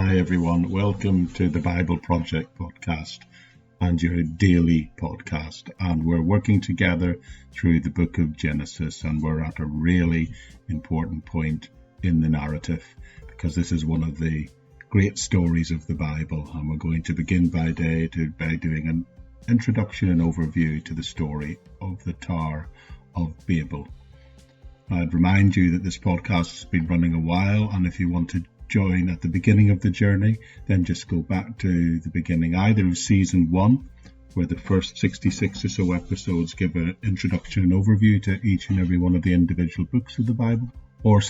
Hi everyone, welcome to the Bible Project podcast and your daily podcast. And we're working together through the book of Genesis, and we're at a really important point in the narrative because this is one of the great stories of the Bible, and we're going to begin by doing an introduction and overview to the story of the Tower of Babel. I'd remind you that this podcast has been running a while, and if you want to join at the beginning of the journey, then just go back to the beginning, either of season 1, where the first 66 or so episodes give an introduction and overview to each and every one of the individual books of the Bible, or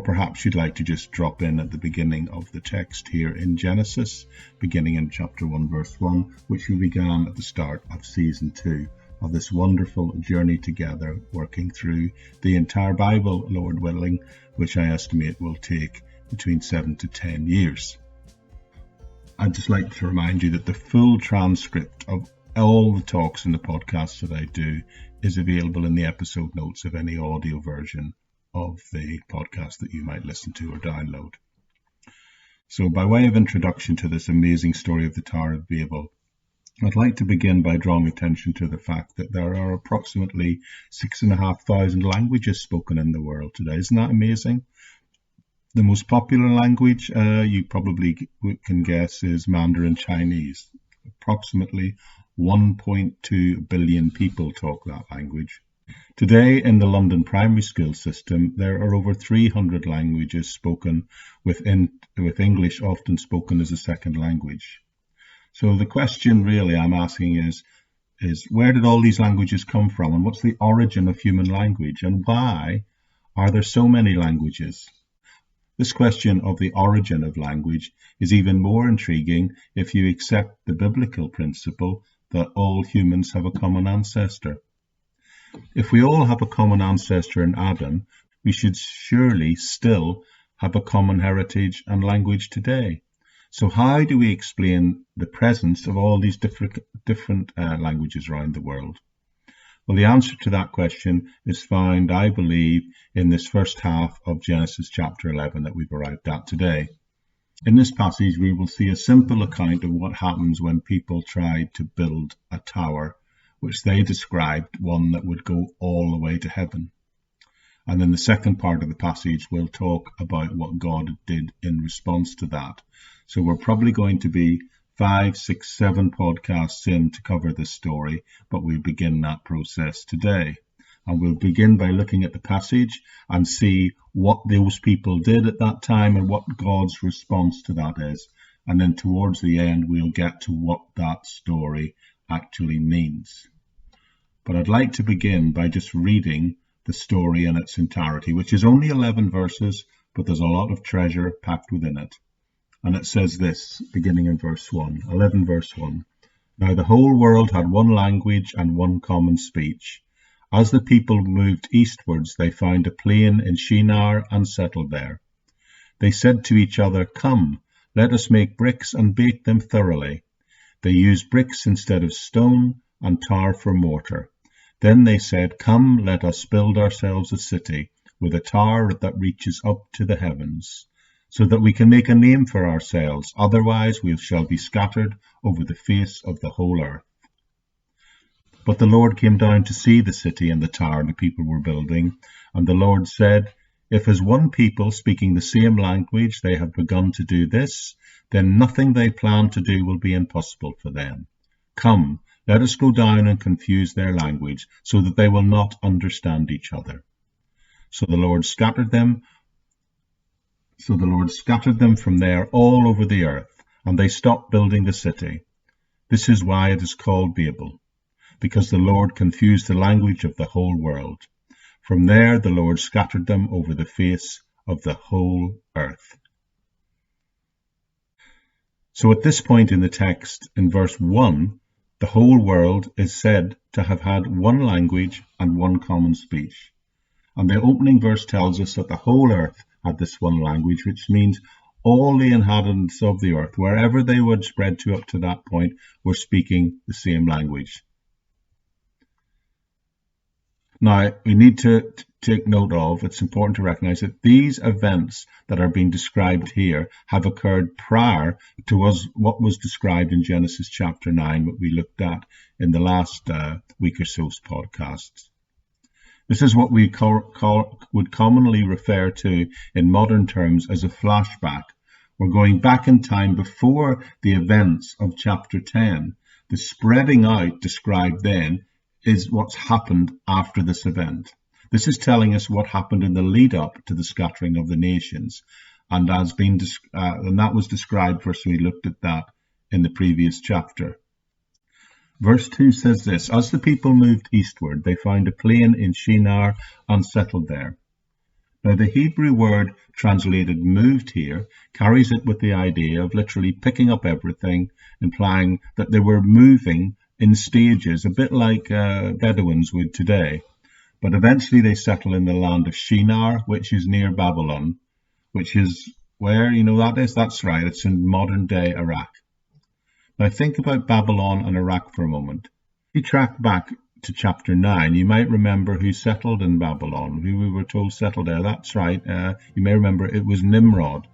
perhaps you'd like to just drop in at the beginning of the text here in Genesis, beginning in chapter 1 verse 1, which we began at the start of season 2 of this wonderful journey together, working through the entire Bible, Lord willing, which I estimate will take between 7 to 10 years. I'd just like to remind you that the full transcript of all the talks and the podcasts that I do is available in the episode notes of any audio version of the podcast that you might listen to or download. So by way of introduction to this amazing story of the Tower of Babel, I'd like to begin by drawing attention to the fact that there are approximately 6,500 languages spoken in the world today. Isn't that amazing? The most popular language, you probably can guess, is Mandarin Chinese. Approximately 1.2 billion people talk that language. Today, in the London primary school system, there are over 300 languages spoken, with English often spoken as a second language. So the question really I'm asking is where did all these languages come from, and what's the origin of human language, and why are there so many languages? This question of the origin of language is even more intriguing if you accept the biblical principle that all humans have a common ancestor. If we all have a common ancestor in Adam, we should surely still have a common heritage and language today. So how do we explain the presence of all these different languages around the world? Well, the answer to that question is found, I believe, in this first half of Genesis chapter 11 that we've arrived at today. In this passage, we will see a simple account of what happens when people tried to build a tower, which they described one that would go all the way to heaven. And in the second part of the passage, we'll talk about what God did in response to that. So we're probably going to be 5, 6, 7 podcasts in to cover this story, but we'll begin that process today. And we'll begin by looking at the passage and see what those people did at that time and what God's response to that is. And then towards the end, we'll get to what that story actually means. But I'd like to begin by just reading the story in its entirety, which is only 11 verses, but there's a lot of treasure packed within it. And it says this, beginning in verse 1, 11 verse 1. Now the whole world had one language and one common speech. As the people moved eastwards, they found a plain in Shinar and settled there. They said to each other, "Come, let us make bricks and bake them thoroughly." They used bricks instead of stone and tar for mortar. Then they said, "Come, let us build ourselves a city with a tower that reaches up to the heavens, so that we can make a name for ourselves. Otherwise we shall be scattered over the face of the whole earth." But the Lord came down to see the city and the tower the people were building. And the Lord said, "If as one people speaking the same language they have begun to do this, then nothing they plan to do will be impossible for them. Come, let us go down and confuse their language, so that they will not understand each other." So the Lord scattered them from there all over the earth, and they stopped building the city. This is why it is called Babel, because the Lord confused the language of the whole world. From there the Lord scattered them over the face of the whole earth. So at this point in the text, in verse 1, the whole world is said to have had one language and one common speech. And the opening verse tells us that the whole earth had this one language, which means all the inhabitants of the earth, wherever they would spread to up to that point, were speaking the same language. Now, we need to take note of, it's important to recognize that these events that are being described here have occurred prior to what was described in Genesis chapter 9, what we looked at in the last week or so's podcasts. This is what we would commonly refer to in modern terms as a flashback. We're going back in time before the events of chapter 10. The spreading out described then is what's happened after this event. This is telling us what happened in the lead up to the scattering of the nations, and that was described first. We looked at that in the previous chapter. Verse 2 says this: as the people moved eastward, they found a plain in Shinar and settled there. Now, the Hebrew word translated moved here carries it with the idea of literally picking up everything, implying that they were moving in stages, a bit like Bedouins would today. But eventually they settle in the land of Shinar, which is near Babylon, which is where, that is? That's right, it's in modern-day Iraq. Now think about Babylon and Iraq for a moment. If you track back to chapter 9, you might remember who settled in Babylon, who we were told settled there. That's right, you may remember it was Nimrod.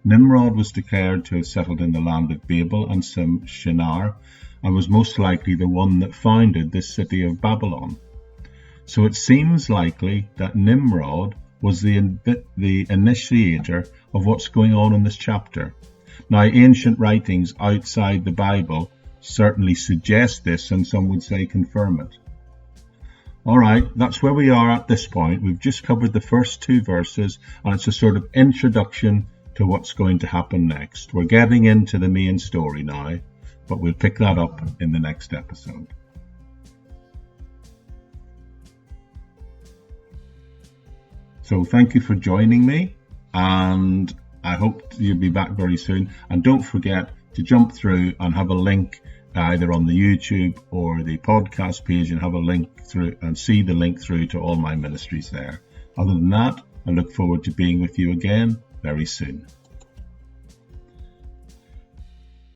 Nimrod was declared to have settled in the land of Babel and some Shinar, and was most likely the one that founded this city of Babylon. So it seems likely that Nimrod was the initiator of what's going on in this chapter. Now, ancient writings outside the Bible certainly suggest this, and some would say confirm it. All right, that's where we are at this point. We've just covered the first 2 verses, and it's a sort of introduction to what's going to happen next. We're getting into the main story now, but we'll pick that up in the next episode. So thank you for joining me, and I hope you'll be back very soon. And don't forget to jump through and have a link either on the YouTube or the podcast page, and have a link through and see the link through to all my ministries there. Other than that, I look forward to being with you again very soon.